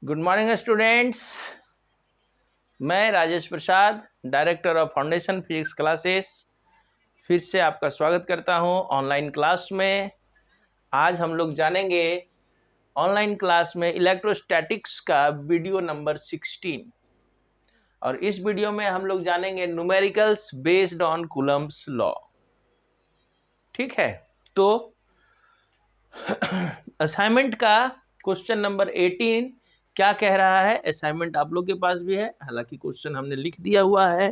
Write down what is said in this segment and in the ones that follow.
Good morning students. मैं Rajesh Prasad, director of Foundation Physics Classes, फिर से आपका स्वागत करता हूं ऑनलाइन क्लास में। आज हम लोग जानेंगे ऑनलाइन क्लास में इलेक्ट्रोस्टैटिक्स का वीडियो नंबर 16 और इस वीडियो में हम लोग जानेंगे numericals based on Coulomb's law. ठीक है, तो असाइनमेंट का क्वेश्चन नंबर 18 क्या कह रहा है? असाइनमेंट आप लोग के पास भी है, हालांकि क्वेश्चन हमने लिख दिया हुआ है।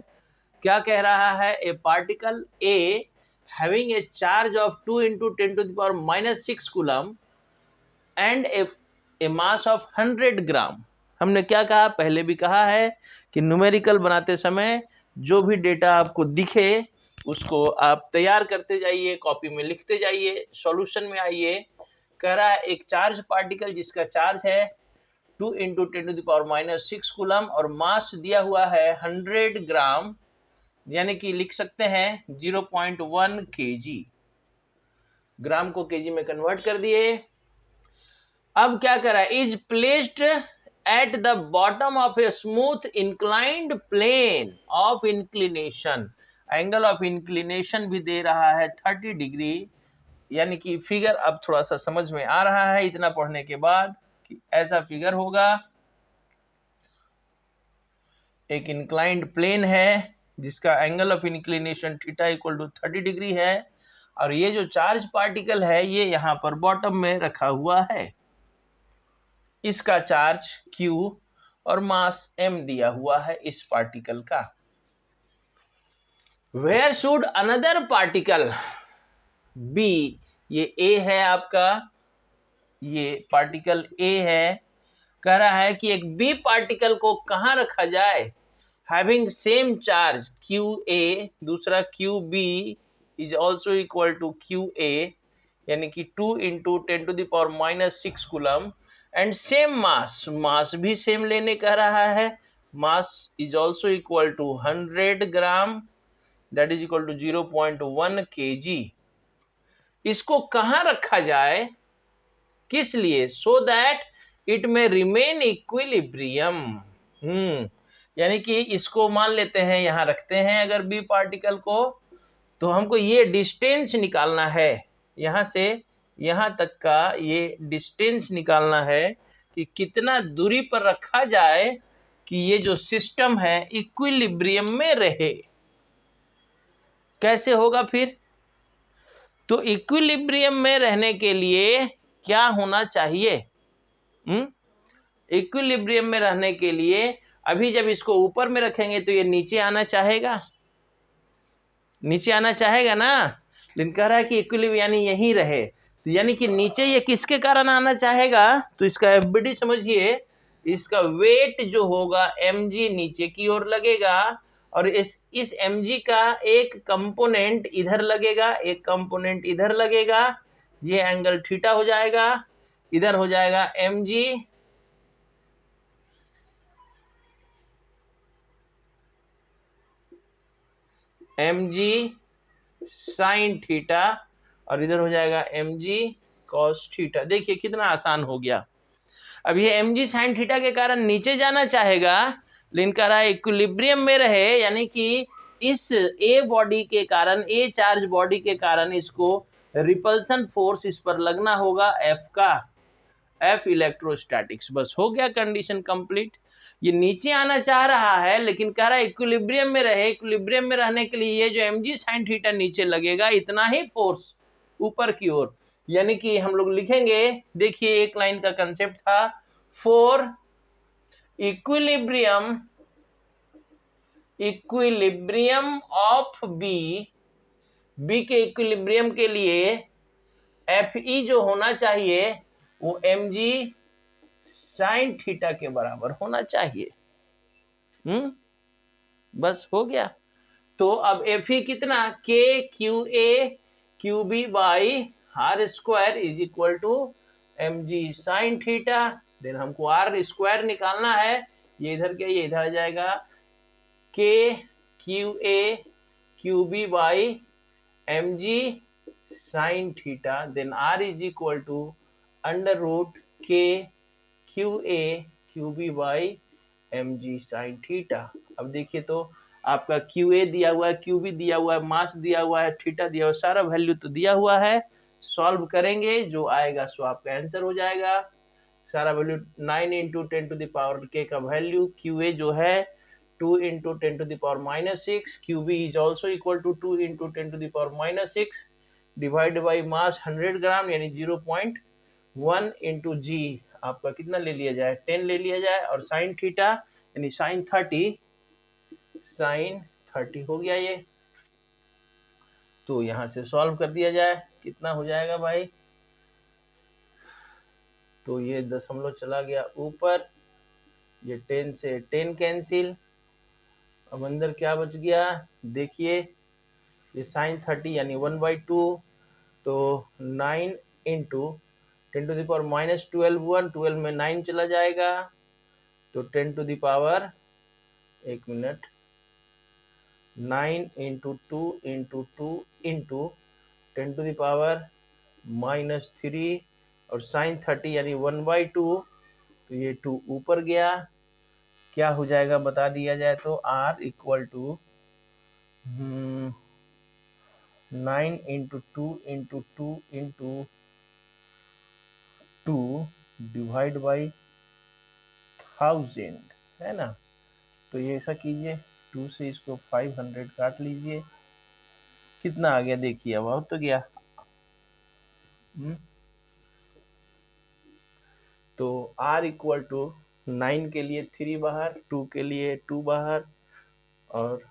क्या कह रहा है? A particle A having a charge of 2 × 10⁻⁻6 coulomb and A mass of 100 ग्राम। हमने क्या कहा? पहले भी कहा है कि न्यूमेरिकल बनाते समय जो भी डेटा आपको दिखे उसको आप तैयार करते जाइए, कॉपी में लिखते जाइए, सॉल्यूशन में आइए। कह रहा है एक चार्ज पार्टिकल जिसका चार्ज है 2 × 10⁻⁻6 कूलम और मास दिया हुआ है 100 ग्राम, यानी कि लिख सकते हैं 0.1 kg। ग्राम को केजी में कन्वर्ट कर दिए। अब क्या करा? Is placed at the bottom of a smooth inclined plane of inclination. Angle of inclination भी दे रहा है 30 डिग्री, यानी कि फिगर अब थोड़ा सा समझ में आ रहा है इतना पढ़ने के बाद कि ऐसा फिगर होगा। एक इंक्लाइंड प्लेन है जिसका angle of inclination theta equal to 30 degree है और ये जो चार्ज पार्टिकल है ये यहां पर बॉटम में रखा हुआ है। इसका चार्ज Q और मास M दिया हुआ है इस पार्टिकल का। Where should another particle B, ये A है आपका, ये पार्टिकल A है। कह रहा है कि एक B पार्टिकल को कहां रखा जाए? हैविंग सेम चार्ज QA, दूसरा QB is also equal to QA, यानी कि 2 × 10⁻⁻6 coulomb and same mass, mass भी सेम लेने कह रहा है। Mass is also equal to 100 gram, that is equal to 0.1 kg। इसको कहां रखा जाए? किस लिए? सो दैट इट में रिमेन इक्विलिब्रियम। यानी कि इसको मान लेते हैं यहां रखते हैं अगर बी पार्टिकल को, तो हमको ये डिस्टेंस निकालना है, यहां से यहां तक का ये डिस्टेंस निकालना है कि कितना दूरी पर रखा जाए कि ये जो सिस्टम है इक्विलिब्रियम में रहे। कैसे होगा फिर? तो इक्विलिब्रियम में रहने के लिए क्या होना चाहिए? इक्विलिब्रियम में रहने के लिए अभी जब इसको ऊपर में रखेंगे तो ये नीचे आना चाहेगा, नीचे आना चाहेगा ना। लेकिन कह रहा है कि इक्विलिब्रियम यानी यहीं रहे, तो यानी कि नीचे ये किसके कारण आना चाहेगा? तो इसका एफबीडी समझिए, इसका वेट जो होगा mg नीचे की ओर लगेगा और इस mg का एक कंपोनेंट इधर लगेगा, एक कंपोनेंट इधर लगेगा। ये एंगल थीटा हो जाएगा, इधर हो जाएगा mg साइन थीटा और इधर हो जाएगा mg कॉस थीटा। देखिए कितना आसान हो गया। अब ये mg साइन थीटा के कारण नीचे जाना चाहेगा, लेकिन कह रहा है इक्विलिब्रियम में रहे, यानी कि इस ए बॉडी के कारण, ए चार्ज बॉडी के कारण इसको रिपल्सन फोर्स इस पर लगना होगा F का, F इलेक्ट्रोस्टैटिक्स। बस हो गया, कंडीशन कंप्लीट। ये नीचे आना चाह रहा है लेकिन कह रहा है इक्विलिब्रियम में रहे। इक्विलिब्रियम में रहने के लिए ये जो mg साइन थीटा नीचे लगेगा, इतना ही फोर्स ऊपर की ओर, यानी कि हम लोग लिखेंगे, देखिए एक लाइन का कंसेप्ट था, फॉर इक्विलिब्रियम ऑफ बी के इक्विलिब्रियम के लिए Fe जो होना चाहिए वो mg साइन थीटा के बराबर होना चाहिए। बस हो गया। तो अब Fe कितना? K QA QB by are square is equal to mg sine theta. Then हमको आर स्क्वायर निकालना है, ये इधर के ये इधर आ जाएगा, K QA QB by mg sine theta. Then R is equal to under root K QA QB by mg sine theta. अब देखिए तो आपका QA दिया हुआ है, QB दिया हुआ है, मास दिया हुआ है, थीटा दिया हुआ है, सारा वैल्यू तो दिया हुआ है। सॉल्व करेंगे जो आएगा सो आपका आंसर हो जाएगा। सारा value 9 into 10 to the power k का वैल्यू, QA जो है 2 into 10 to the power -6, QB is also equal to 2 into 10 to the power -6 divide by mass 100 gram यानी 0.1 इंटू जी आपका कितना ले लिया जाए 10 ले लिया जाए, और साइन थीटा यानी साइन 30 हो गया ये। तो यहाँ से सॉल्व कर दिया जाए, कितना हो जाएगा भाई, तो ये दशमलव चला गया ऊपर, ये 10 से 10 कैंसिल, अब अंदर क्या बच गया देखिए, ये साइन 30 यानी 1/2, तो 9 इंटू 10 टू द पावर -12 12 में 9 चला जाएगा, तो 10 to the power 1 minute 9 into 2 into 2 into 10 to the power -3 और साइन 30 यानी 1/2, तो ये 2 ऊपर गया, क्या हो जाएगा बता दिया जाए तो R equal to 9 into 2 into 2 into 2 divide by 1000 है ना। तो ये ऐसा कीजिए 2 से इसको 500 काट लीजिए, कितना आ गया देखिए, अब बहुत तो गया। तो R इक्वल टू 9 के लिए 3 बाहर, 2 के लिए 2 बाहर, और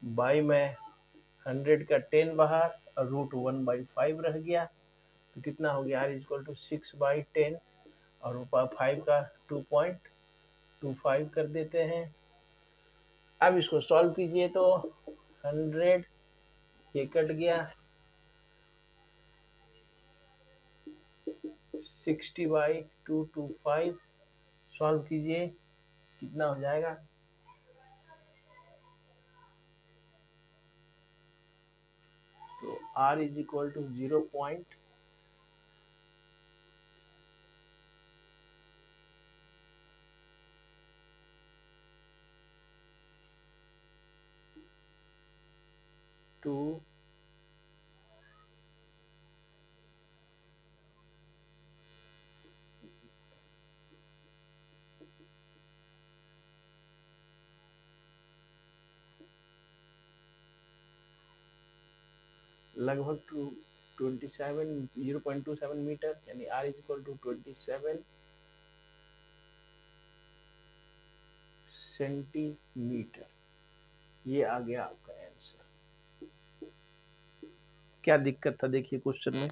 बाई में 100 का 10 बाहर, और √1/5 रह गया, तो कितना हो गया R इक्वल टू 6/10, और 5 का 2.25 कर देते हैं। अब इसको सॉल्व कीजिए तो 100 ये कट गया, 60/225 सॉल्व कीजिए, कितना हो जाएगा, तो R इज इक्वल टू 0.2 लगभग 0.27 मीटर, यानी R is equal to 27 centimetre. ये आ गया आपका आंसर। क्या दिक्कत था देखिए क्वेश्चन में,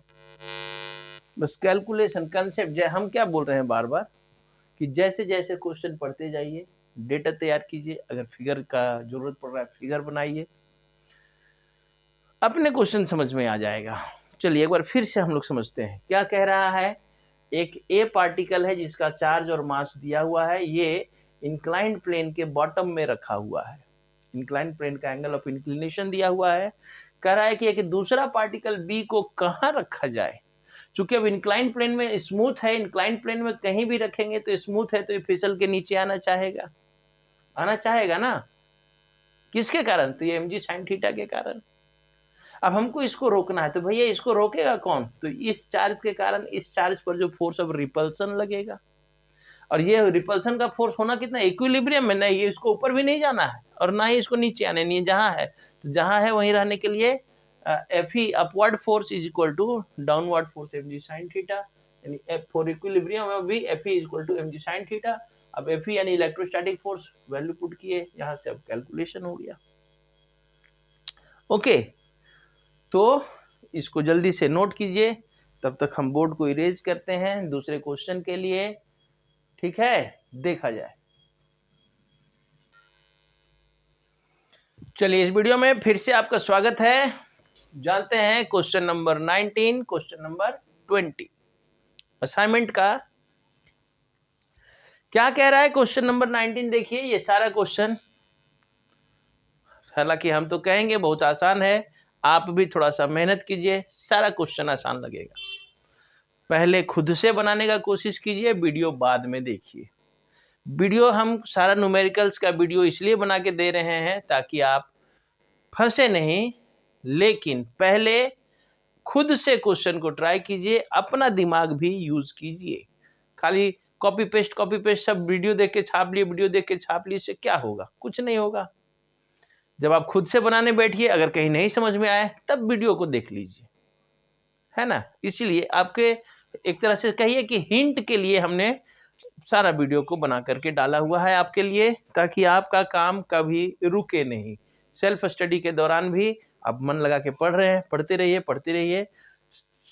बस कैलकुलेशन कंसेप्ट, हम क्या बोल रहे हैं बार बार कि जैसे जैसे क्वेश्चन पढ़ते जाइए, डेटा तैयार कीजिए, अगर फिगर का जरूरत पड़ रहा है फिगर बनाइए, अपने क्वेश्चन समझ में आ जाएगा। चलिए एक बार फिर से हम लोग समझते हैं क्या कह रहा है। एक ए पार्टिकल है जिसका चार्ज और मास दिया हुआ है, ये इंक्लाइंड प्लेन के बॉटम में रखा हुआ है, इंक्लाइंड प्लेन का एंगल ऑफ इंक्लिनेशन दिया हुआ है। कह रहा है कि एक दूसरा पार्टिकल बी को कहाँ रखा जाए, चूंकि अब इंक्लाइंड प्लेन में स्मूथ है, इंक्लाइंड प्लेन में कहीं भी रखेंगे तो स्मूथ है, तो ये फिसल के नीचे आना चाहेगा ना, किसके कारण, तो ये mg sin थीटा के कारण। अब हमको इसको रोकना है, तो भैया इसको रोकेगा कौन, तो इस चार्ज के कारण इस चार्ज पर जो फोर्स ऑफ रिपल्सन लगेगा, और ये रिपल्सन का फोर्स होना कितना इक्विलिब्रियम में, नहीं ये इसको ऊपर भी नहीं जाना है और ना ही इसको नीचे आने, नहीं जहां है तो जहां है वहीं रहने के लिए Fe upward force is equal to downward force mg sin theta, यानी फॉर इक्विलिब्रियम में भी Fe is equal to mg sin theta. अब Fe यानी इलेक्ट्रोस्टैटिक फोर्स वैल्यू पुट किए, यहां से अब कैलकुलेशन हो गया। ओके, तो इसको जल्दी से नोट कीजिए, तब तक हम बोर्ड को इरेज करते हैं दूसरे क्वेश्चन के लिए, ठीक है, देखा जाए। चलिए इस वीडियो में फिर से आपका स्वागत है। जानते हैं question number 19, question number 20 assignment का क्या कह रहा है। क्वेश्चन नंबर 19 देखिए, ये सारा क्वेश्चन, हालांकि हम तो कहेंगे बहुत आसान है, आप भी थोड़ा सा मेहनत कीजिए, सारा क्वेश्चन आसान लगेगा। पहले खुद से बनाने का कोशिश कीजिए, वीडियो बाद में देखिए। वीडियो हम सारा न्यूमेरिकल्स का वीडियो इसलिए बना के दे रहे हैं ताकि आप फंसे नहीं, लेकिन पहले खुद से क्वेश्चन को ट्राई कीजिए, अपना दिमाग भी यूज कीजिए। खाली कॉपी पेस्ट सब वीडियो देख के छाप लिए, वीडियो देख के छाप लिए, इससे क्या होगा? कुछ नहीं होगा। जब आप खुद से बनाने बैठिए, अगर कहीं नहीं समझ में आए तब वीडियो को देख लीजिए, है ना। इसीलिए आपके एक तरह से कहिए कि हिंट के लिए हमने सारा वीडियो को बना करके डाला हुआ है आपके लिए, ताकि आपका काम कभी रुके नहीं। सेल्फ स्टडी के दौरान भी आप मन लगा के पढ़ रहे हैं, पढ़ते रहिए।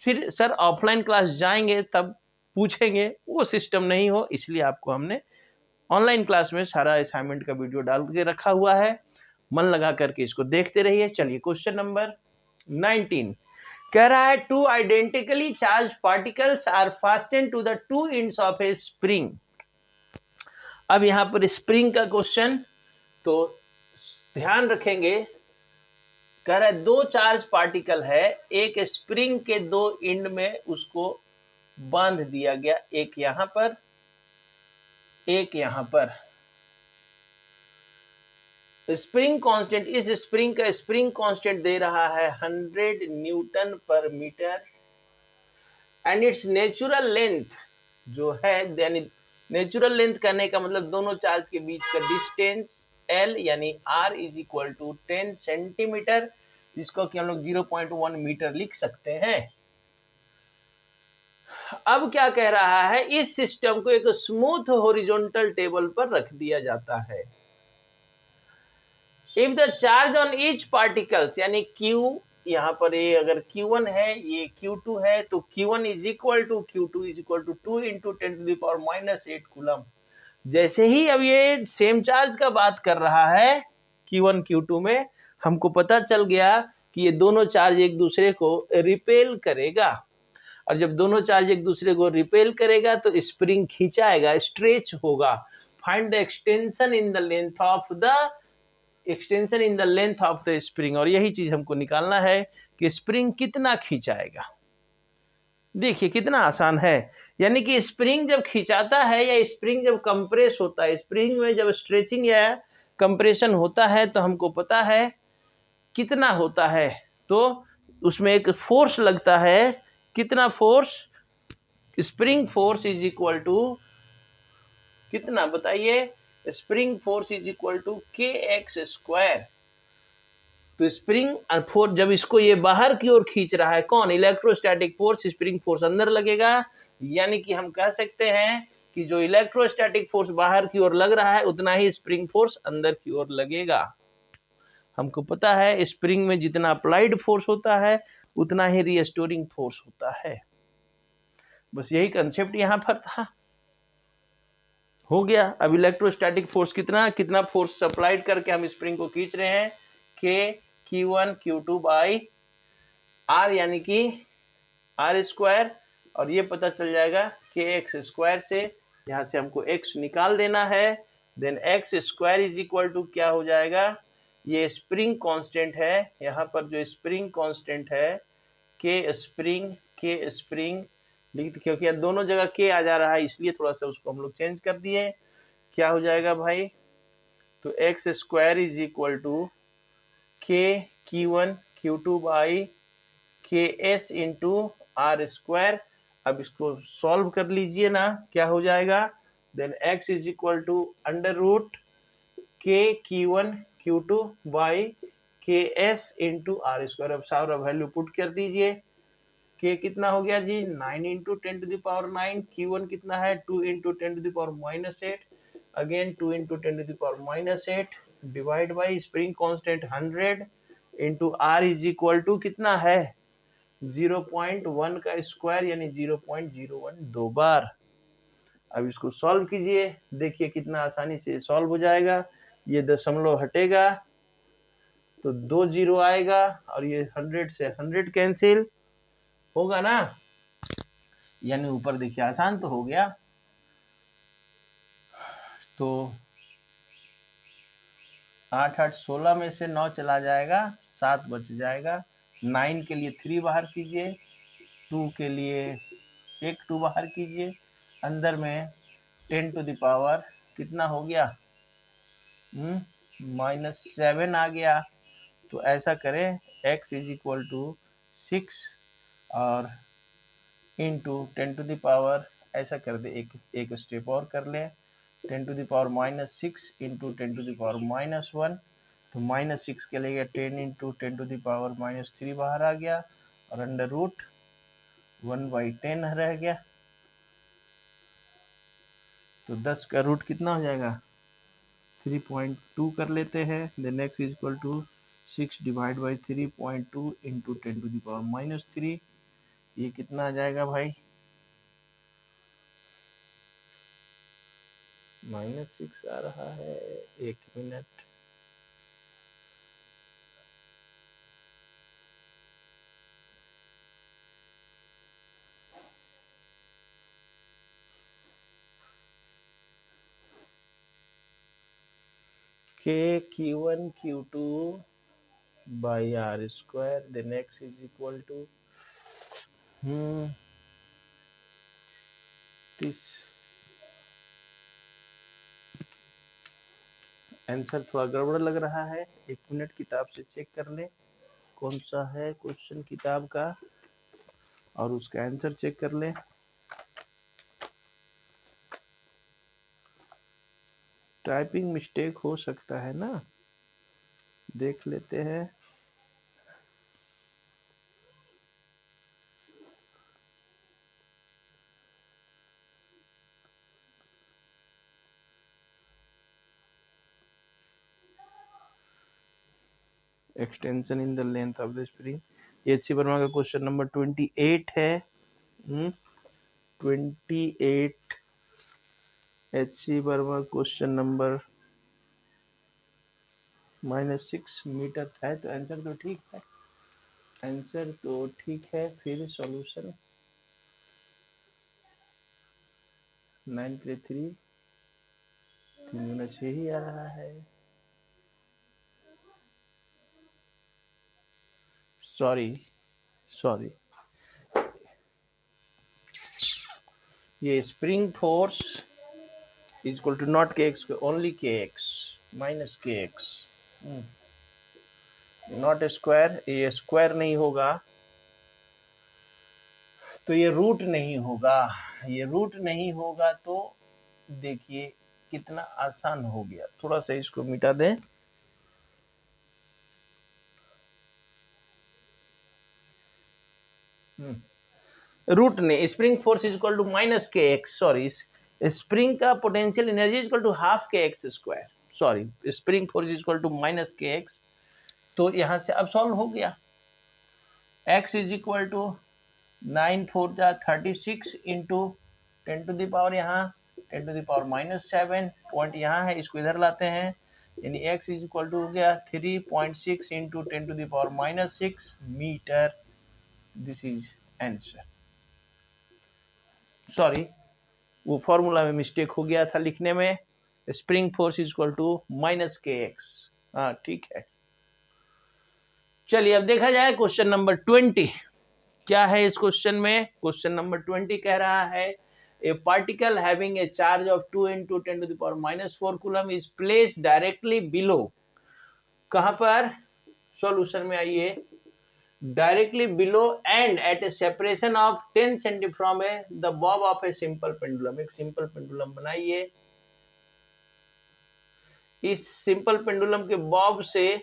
फिर सर ऑफलाइन क्लास जाएंगे तब पूछेंगे, वो सिस्टम नहीं हो, इसलिए आपको हमने ऑनलाइन क्लास में सारा असाइनमेंट का वीडियो डाल के रखा हुआ है। मन लगा करके इसको देखते रहिए। चलिए क्वेश्चन नंबर 19 कह रहा है, two identically charge particles are fasten to the two ends of a spring. अब यहां पर स्प्रिंग का क्वेश्चन, तो ध्यान रखेंगे। कह रहा है दो चार्ज पार्टिकल है, एक स्प्रिंग के दो एंड में उसको बांध दिया गया, एक यहां पर, एक यहां पर। स्प्रिंग कांस्टेंट, इस स्प्रिंग का स्प्रिंग कांस्टेंट दे रहा है 100 newton per metre, and its natural length जो है, यानी नेचुरल लेंथ करने का मतलब दोनों चार्ज के बीच का डिस्टेंस L यानी R is equal to 10 centimetre, जिसको कि हम लोग 0.1 मीटर लिख सकते हैं। अब क्या कह रहा है, इस सिस्टम को एक स्मूथ हॉरिजॉन्टल टेबल पर रख दिया जाता है। If the charge on each particles, यानी Q यहाँ पर ये अगर Q1 है, ये Q2 है, तो Q1 is equal to Q2 is equal to 2 into 10 to the power -8 coulomb. जैसे ही अब ये सेम चार्ज का बात कर रहा है Q1 Q2 में, हमको पता चल गया कि ये दोनों चार्ज एक दूसरे को रिपेल करेगा, और जब दोनों चार्ज एक दूसरे को रिपेल करेगा तो स्प्रिंग खींचाएगा, स्ट्रेच होगा। Find the extension in the length of the spring, और यही चीज हमको निकालना है कि स्प्रिंग कितना खींचाएगा। देखिए कितना आसान है, यानी कि स्प्रिंग जब खिंचाता है या स्प्रिंग जब कंप्रेस होता है, स्प्रिंग में जब स्ट्रेचिंग या कंप्रेशन होता है तो हमको पता है कितना होता है, तो उसमें एक फोर्स लगता है। कितना force? Spring force is equal to कितना बताइए? Spring force is equal to kx²। तो स्प्रिंग फोर्स जब इसको ये बाहर की ओर खींच रहा है, कौन? इलेक्ट्रोस्टैटिक फोर्स, स्प्रिंग फोर्स अंदर लगेगा, यानी कि हम कह सकते हैं कि जो इलेक्ट्रोस्टैटिक फोर्स बाहर की ओर लग रहा है उतना ही स्प्रिंग फोर्स अंदर की ओर लगेगा। हमको पता है स्प्रिंग में जितना अप्लाइड फोर्स होता है उतना ही रीस्टोरिंग फोर्स होता है। बस यही कंसेप्ट यहां पर था, हो गया। अब इलेक्ट्रोस्टैटिक फोर्स कितना फोर्स सप्लाइड करके हम स्प्रिंग को खींच रहे हैं, Q1 Q2 बाई R, यानी कि R², और ये पता चल जाएगा kx² से, यहाँ से हमको x निकाल देना है। Then x² is equal to क्या हो जाएगा? ये स्प्रिंग कांस्टेंट है, यहाँ पर जो स्प्रिंग कांस्टेंट है k स्प्रिंग लिख, क्योंकि दोनों जगह k आ जा रहा है इसलिए थोड़ा सा उसको हम लोग चेंज कर दिए। क्या हो जाएगा भाई? तो x² is equal to Q1 Q2 by KS into R²। अब इसको सॉल्व कर लीजिए ना, क्या हो जाएगा? Then x is equal to under root Q1 Q2 by KS into R²। अब सारा वैल्यू पुट कर दीजिए। k कितना हो गया जी? 9 into 10 to the power 9। Q1 कितना है? 2 into 10 to the power -8, again 2 into 10 to the power -8 divide by spring constant 100 into R is equal to कितना है? 0.1 का स्क्वायर यानी 0.01 दो बार। अब इसको सॉल्व कीजिए, देखिए कितना आसानी से सॉल्व हो जाएगा। ये दशमलव हटेगा तो 2 0 आएगा, और ये 100 से 100 कैंसिल होगा ना, यानी ऊपर देखिए आसान तो हो गया। तो 8 8 16 में से 9 चला जाएगा, 7 बच जाएगा। 9 के लिए 3 बाहर कीजिए, 2 के लिए एक 2 बाहर कीजिए, अंदर में 10 टू द पावर कितना हो गया, -7 आ गया। तो ऐसा करें x इज इक्वल टू 6 और इंटू 10⁻, ऐसा कर दे, एक स्टेप और कर ले, 10⁻⁻6 इंटू 10⁻⁻1। तो -6 के लिए 10 इंटू 10⁻⁻3 बाहर आ गया और अंडर रूट 1/10 रह गया। तो 10 का रूट कितना हो जाएगा, 3.2 कर लेते हैं। Then x is equal to 6 divide by 3.2 into 10⁻⁻3। ये कितना आ जाएगा भाई, -6 आ रहा है, 1 minute. k q1 q2 by r square, then x is equal to this। Answer थोड़ा गड़बड़ लग रहा है, 1 मिनट किताब से चेक कर ले कौन सा है क्वेश्चन किताब का, और उसका आंसर चेक कर ले। टाइपिंग मिस्टेक हो सकता है ना, देख लेते हैं। Extension in the length of the spring, H C. Verma का क्वेश्चन नंबर 28 है। 28 H C. Verma question number -6 metre है। तो आंसर तो ठीक है, आंसर तो ठीक है। फिर सॉल्यूशन 9 3 3 ही आ रहा है। सॉरी, ये spring force is equal to not k x, only k x minus के एक्स, नॉट स्क्वायर। ये स्क्वायर नहीं होगा तो ये रूट नहीं होगा, ये रूट नहीं होगा। तो देखिए कितना आसान हो गया, थोड़ा सा इसको मिटा दें। रूट नहीं, spring force is equal to minus के एक्स, सॉरी, स्प्रिंग का potential energy is equal to half K X square, sorry, spring force is equal to minus के एक्स। तो यहां से अब सॉल्व हो गया, x इज इक्वल टू 9 4 जा 36 इंटू 10⁻, यहाँ 10⁻⁻7 पॉइंट यहाँ है, इसको इधर लाते हैं, यानी x इज इक्वल टू हो गया 3.6 into 10⁻⁻6 metre. This is answer. Sorry, वो फॉर्मूला में मिस्टेक हो गया था लिखने में, spring force is equal to minus के एक्स। हाँ ठीक है। चलिए अब देखा जाए क्वेश्चन नंबर 20 क्या है इस क्वेश्चन में। क्वेश्चन नंबर 20 कह रहा है a particle having a charge of 2 into 10⁻⁻4 coulomb is placed directly below, कहां पर, सॉल्यूशन में आइए, directly below and at a separation of 10 centimetre from a the bob of a simple pendulum. एक simple pendulum बनाइए, इस simple pendulum के Bob से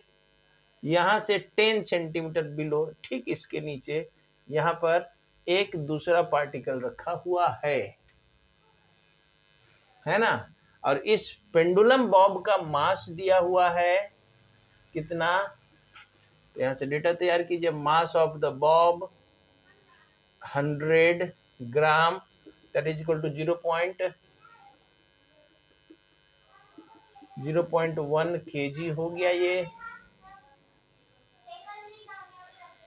यहां से 10 सेंटीमीटर बिलो, ठीक इसके नीचे यहां पर एक दूसरा पार्टिकल रखा हुआ है ना। और इस पेंडुलम बॉब का मास दिया हुआ है कितना, तो यहां से डेटा तैयार कीजिए, mass of the bob 100 gram, that is equal to 0.1 kg हो गया ये,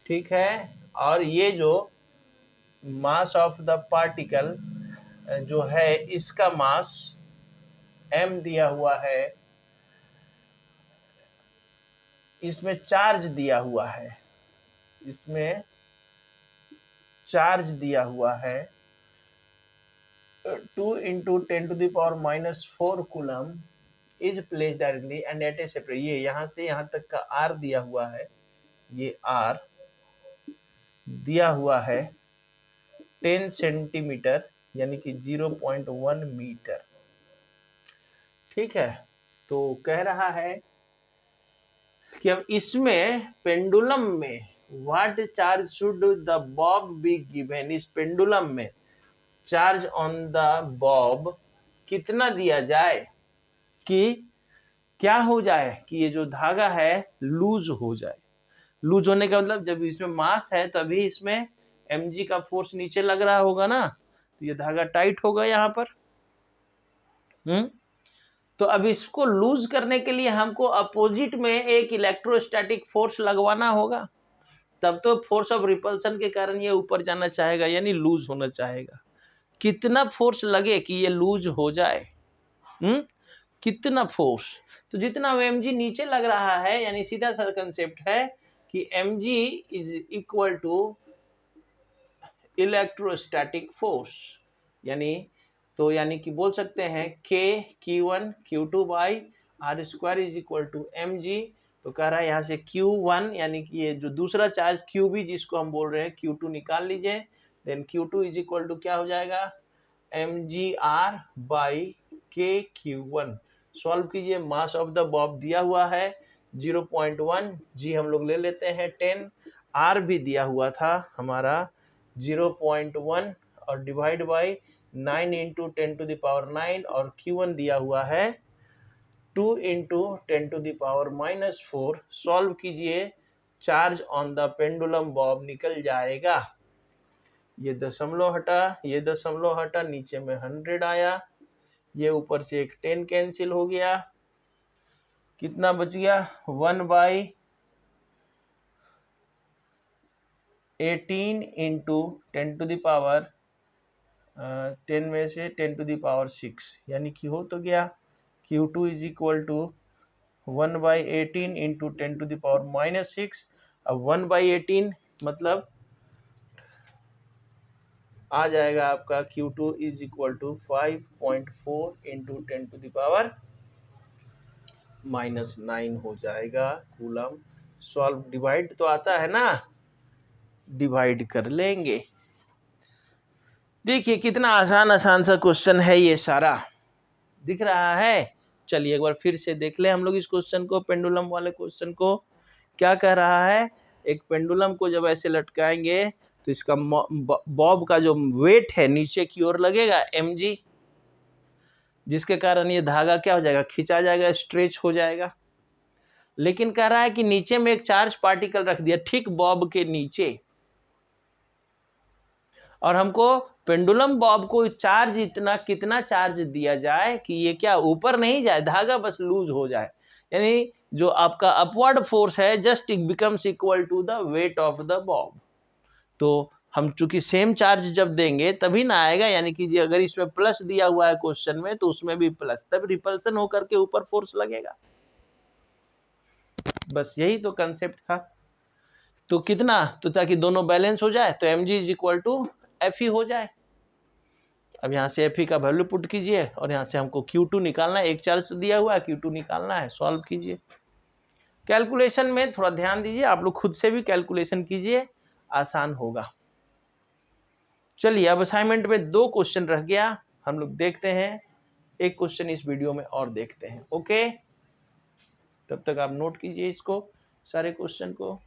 ठीक है। और ये जो मास ऑफ द पार्टिकल जो है इसका मास m दिया हुआ है, इसमें चार्ज दिया हुआ है, इसमें चार्ज दिया हुआ है 2 into 10⁻⁻⁴ coulomb is place directly and at a separate, ये यहाँ से यहाँ तक का आर दिया हुआ है, ये आर दिया हुआ है 10 सेंटीमीटर यानी कि 0.1 मीटर। ठीक है, तो कह रहा है कि अब इसमें पेंडुलम में what charge should the Bob be given, इस पेंडुलम में चार्ज ऑन द बॉब कितना दिया जाए कि क्या हो जाए कि ये जो धागा है लूज हो जाए। लूज होने का मतलब जब इसमें मास है तभी इसमें mg का फोर्स नीचे लग रहा होगा ना, तो ये धागा टाइट होगा यहाँ पर। तो अब इसको लूज करने के लिए हमको अपोजिट में एक इलेक्ट्रोस्टैटिक फोर्स लगवाना होगा, तब तो फोर्स ऑफ रिपल्सन के कारण ये ऊपर जाना चाहेगा यानी लूज होना चाहेगा। कितना फोर्स लगे कि ये लूज हो जाए, कितना फोर्स, तो जितना mg नीचे लग रहा है यानी सीधा सा कंसेप्ट है कि mg is equal to electrostatic force, यानी कि बोल सकते हैं k q1 q2 by are square is equal to mg। तो कह रहा है यहाँ से q1 यानी कि ये जो दूसरा चार्ज qb जिसको हम बोल रहे हैं q2 निकाल लीजिए, then q2 is equal to क्या हो जाएगा mgr by k q1। Solve कीजिए, मास ऑफ द बॉब दिया हुआ है 0.1, g हम लोग ले लेते हैं 10, r भी दिया हुआ था हमारा 0.1 और डिवाइड बाई 9 इंटू 10⁻⁹ और q1 दिया हुआ है 2 इंटू 10⁻⁻⁴। सॉल्व कीजिए, charge on the pendulum Bob निकल जाएगा, ये दशमलव हटा, ये दशमलव हटा, नीचे में 100 आया, ये ऊपर से एक 10 कैंसिल हो गया, कितना बच गया 1/18 इंटू 10 में से 10⁻⁶, यानी कि हो तो गया q2 is equal to 1/18 into 10⁻⁻⁶। अब 1/18 मतलब आ जाएगा आपका q2 is equal to 5.4 into 10⁻⁹ हो जाएगा कूलम। सॉल्व, डिवाइड तो आता है ना, डिवाइड कर लेंगे। देखिए कितना आसान सा क्वेश्चन है, ये सारा दिख रहा है। चलिए एक बार फिर से देख ले हम लोग इस क्वेश्चन को, पेंडुलम वाले क्वेश्चन को। क्या कह रहा है, एक पेंडुलम को जब ऐसे लटकाएंगे तो इसका बॉब का जो वेट है नीचे की ओर लगेगा mg, जिसके कारण ये धागा क्या हो जाएगा, खिंचा जाएगा, स्ट्रेच हो जाएगा। लेकिन कह रहा है कि नीचे में एक चार्ज पार्टिकल रख दिया ठीक बॉब के नीचे, और हमको पेंडुलम बॉब को चार्ज इतना कितना चार्ज दिया जाए कि ये क्या ऊपर नहीं जाए, धागा बस लूज हो जाए, यानी जो आपका अपवर्ड फोर्स है just it becomes equal to the weight of the bob. तो हम चूंकि सेम चार्ज जब देंगे तभी ना आएगा, यानी कि अगर इसमें प्लस दिया हुआ है क्वेश्चन में तो उसमें भी प्लस, तब रिपल्सन होकर के ऊपर फोर्स लगेगा। बस यही तो कंसेप्ट था। तो कितना, तो ताकि दोनों बैलेंस हो जाए तो mg is equal to Fe हो जाए। अब यहाँ से Fe का वैल्यू पुट कीजिए और यहाँ से हमको Q2 निकालना है, एक चार्ज तो दिया हुआ है, Q2 निकालना है। सॉल्व कीजिए, कैलकुलेशन में थोड़ा ध्यान दीजिए, आप लोग खुद से भी कैलकुलेशन कीजिए, आसान होगा। चलिए अब असाइनमेंट में 2 क्वेश्चन रह गया, हम लोग देखते हैं, एक क्वेश्चन इस वीडियो में और देखते हैं। ओके, तब तक आप नोट कीजिए इसको, सारे क्वेश्चन को।